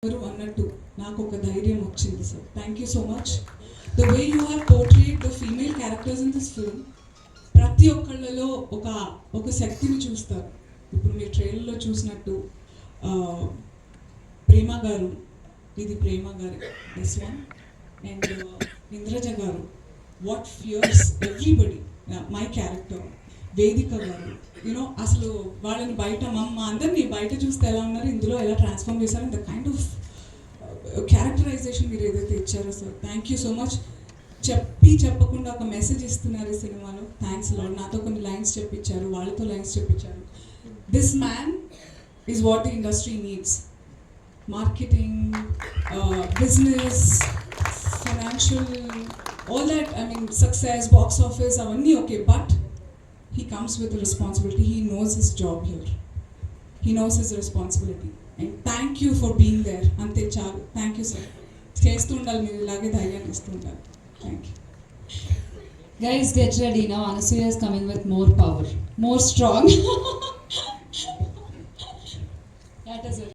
అన్నట్టు నాకు ఒక ధైర్యం వచ్చింది sir. Thank you so much. The way you have portrayed the female characters in this film, ప్రతి ఒక్కళ్ళలో ఒక శక్తిని చూస్తారు. ఇప్పుడు మీరు ట్రైలర్లో చూసినట్టు ప్రేమ గారు, ఇది ప్రేమ గారు దిస్ వన్, అండ్ ఇంద్రజ గారు, what fears everybody, my character వేదిక గారు, యూనో అసలు వాళ్ళని బయట మా అందరినీ బయట చూస్తే ఎలా ఉన్నారు, ఇందులో ఎలా ట్రాన్స్ఫార్మ్ చేశారు, ద కైండ్ ఆఫ్ క్యారెక్టరైజేషన్ మీరు ఏదైతే ఇచ్చారో sir, thank you so much. చెప్పకుండా ఒక మెసేజ్ ఇస్తున్నారు ఈ సినిమాలో. Thanks lad. నాతో కొన్ని లైన్స్ చెప్పించారు, వాళ్ళతో లైన్స్ చెప్పించారు. This man is what the industry needs. Marketing, business, financial, all that, I mean, success, box office, avani okay, but he comes with a responsibility. He knows his job here. He knows his responsibility. And thank you for being there. Ante chalu. Thank you, sir. Chestu undali, meer ilage dhairyan istu undali. Thank you. Guys, get ready now. Anasuya is coming with more power, more strong. That is it.